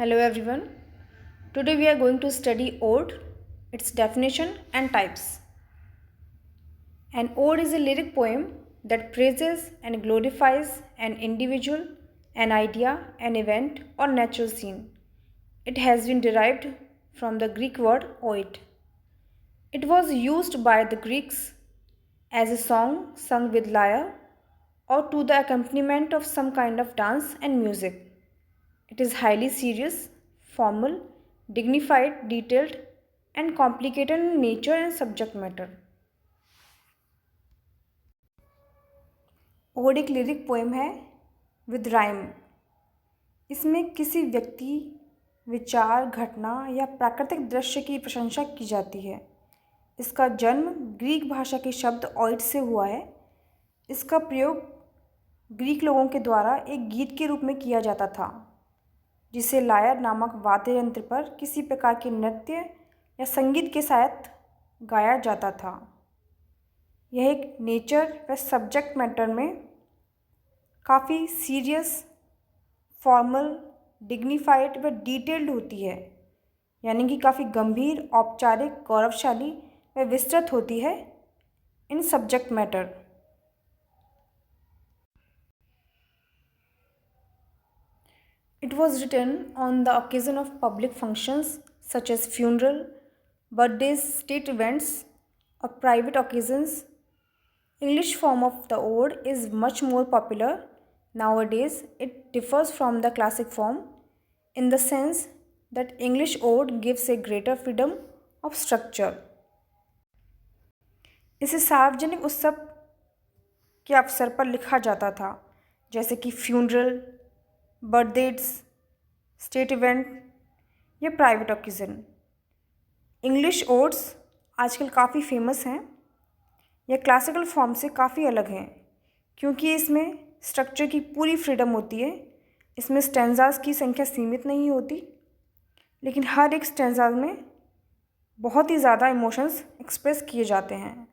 Hello everyone. Today we are going to study ode, its definition and types. An ode is a lyric poem that praises and glorifies an individual, an idea, an event, or natural scene. It has been derived from the Greek word oid. It was used by the Greeks as a song sung with lyre or to the accompaniment of some kind of dance and music. It is highly serious, formal, dignified, detailed, and complicated in nature and subject matter. Ode एक lyric poem है with rhyme. इसमें किसी व्यक्ति, विचार, घटना या प्राकृतिक दृश्य की प्रशंसा की जाती है। इसका जन्म ग्रीक भाषा के शब्द ऑइड से हुआ है। इसका प्रयोग ग्रीक लोगों के द्वारा एक गीत के रूप में किया जाता था, जिसे लायर नामक वाद्य यंत्र पर किसी प्रकार के नृत्य या संगीत के साथ गाया जाता था। यह एक नेचर व सब्जेक्ट मैटर में काफ़ी सीरियस, फॉर्मल, डिग्निफाइड व डिटेल्ड होती है, यानी कि काफ़ी गंभीर, औपचारिक, गौरवशाली व विस्तृत होती है in subject matter. It was written on the occasion of public functions such as funeral, birthdays, state events, or private occasions. English form of the ode is much more popular nowadays. It differs from the classic form in the sense that English ode gives a greater freedom of structure. इसे सार्वजनिक उत्सव के अवसर पर लिखा जाता था, जैसे कि फ्यूनरल, बर्थडेज, स्टेट इवेंट या प्राइवेट ओकेज़न। इंग्लिश ओड्स आजकल काफ़ी फेमस हैं। यह क्लासिकल फॉर्म से काफ़ी अलग हैं, क्योंकि इसमें स्ट्रक्चर की पूरी फ्रीडम होती है। इसमें स्टैंजास की संख्या सीमित नहीं होती, लेकिन हर एक स्टैंजास में बहुत ही ज़्यादा इमोशंस एक्सप्रेस किए जाते हैं।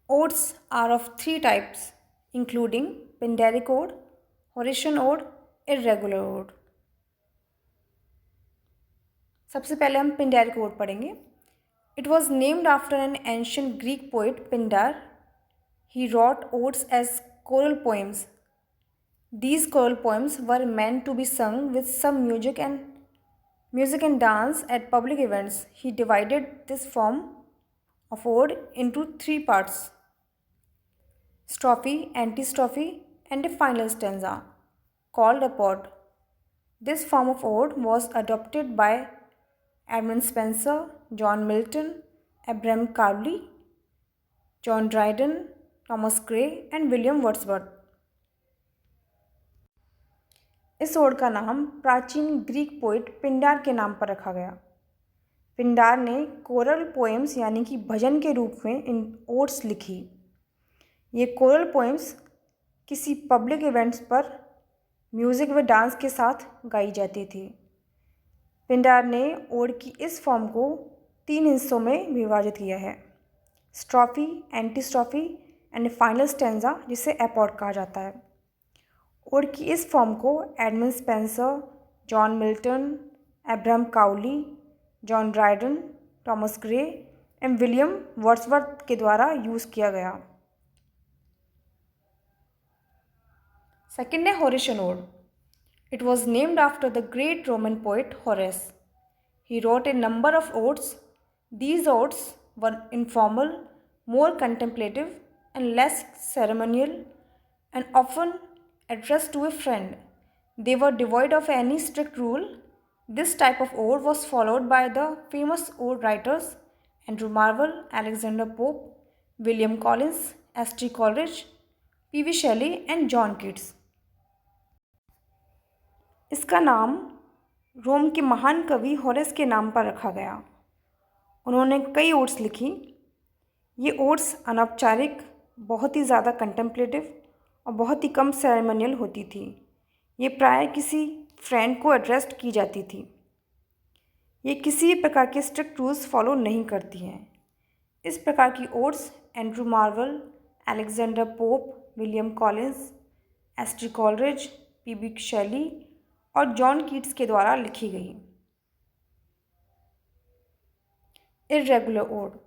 Odes are of three types, including Pindaric ode, Horatian ode, irregular ode. सबसे पहले हम Pindaric ode पढ़ेंगे। It was named after an ancient Greek poet Pindar. He wrote odes as choral poems. These choral poems were meant to be sung with some music and dance at public events. He divided this form of ode into three parts: strophe, antistrophe, and a final stanza, called a pod. This form of ode was adopted by Edmund Spenser, John Milton, Abraham Cowley, John Dryden, Thomas Gray, and William Wordsworth. इस odd का नाम प्राचीन Greek poet Pindar के नाम पर रखा गया। पिंडार ने कोरल पोएम्स यानी कि भजन के रूप में इन ओड्स लिखी। ये कोरल पोएम्स किसी पब्लिक इवेंट्स पर म्यूज़िक व डांस के साथ गाई जाती थी। पिंडार ने ओड की इस फॉर्म को 3 हिस्सों में विभाजित किया है: स्ट्रॉफी, एंटीस्ट्रॉफी एंड फाइनल स्टैंजा, जिसे एपॉड कहा जाता है। ओड की इस फॉर्म को Edmund Spenser, John Milton, Abraham काउली, John Dryden, Thomas Gray and William Wordsworth के द्वारा यूज़ किया गया। Second है Horatian ode. It was named after the great Roman poet Horace. He wrote a number of odes. These odes were informal, more contemplative, and less ceremonial, and often addressed to a friend. They were devoid of any strict rule. This type of ode was followed by the famous ode writers Andrew Marvell, Alexander Pope, William Collins, S.T. Coleridge, P.V. Shelley, and John Keats. इसका नाम रोम के महान कवि Horace के नाम पर रखा गया। उन्होंने कई ओड्स लिखी। ये ओड्स अनौपचारिक, बहुत ही ज़्यादा कंटेम्पलेटिव और बहुत ही कम सेरेमनियल होती थी। ये प्राय किसी फ्रेंड को एड्रेस्ड की जाती थी। ये किसी प्रकार के स्ट्रिक्ट रूल्स फॉलो नहीं करती हैं। इस प्रकार की odes Andrew Marvell, Alexander Pope, William Collins, S T. Coleridge, P B. Shelley और जॉन कीट्स के द्वारा लिखी गई। Irregular ode.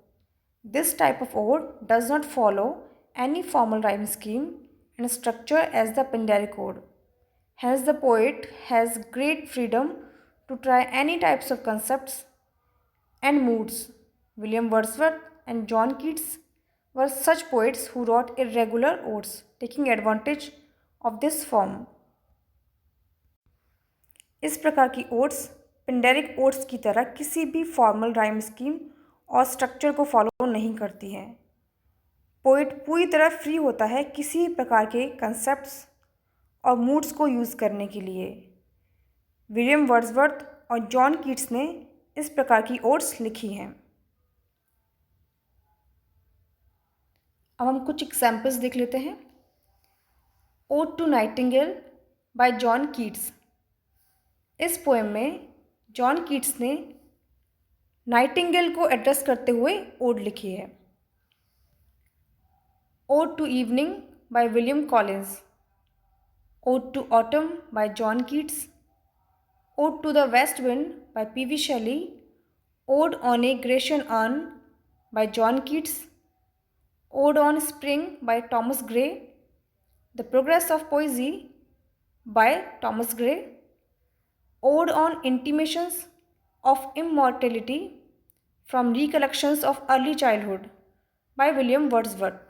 This type of ode does not follow any formal rhyme scheme and structure as the Pindaric ode. Hence, the poet has great freedom to try any types of concepts and moods. William Wordsworth and John Keats were such poets who wrote irregular odes, taking advantage of this form. इस प्रकार की odds पिंडेरिक odds की तरह किसी भी formal rhyme scheme और structure को follow नहीं करती है। पोइट पूरी तरह फ्री होता है किसी भी प्रकार के कंसेप्ट्स और मूड्स को यूज़ करने के लिए। विलियम वर्ड्सवर्थ और जॉन कीट्स ने इस प्रकार की ओड्स लिखी हैं। अब हम कुछ एग्जाम्पल्स देख लेते हैं। Ode to nightingale by John Keats. इस पोएम में जॉन कीट्स ने नाइटिंगेल को एड्रेस करते हुए ओड लिखी है। Ode to evening by William Collins, ode to autumn by John Keats, ode to the west wind by P B. Shelley, ode on a Grecian urn by John Keats, ode on spring by Thomas Gray, the progress of poesy by Thomas Gray, Ode on Intimations of Immortality from Recollections of Early Childhood by William Wordsworth.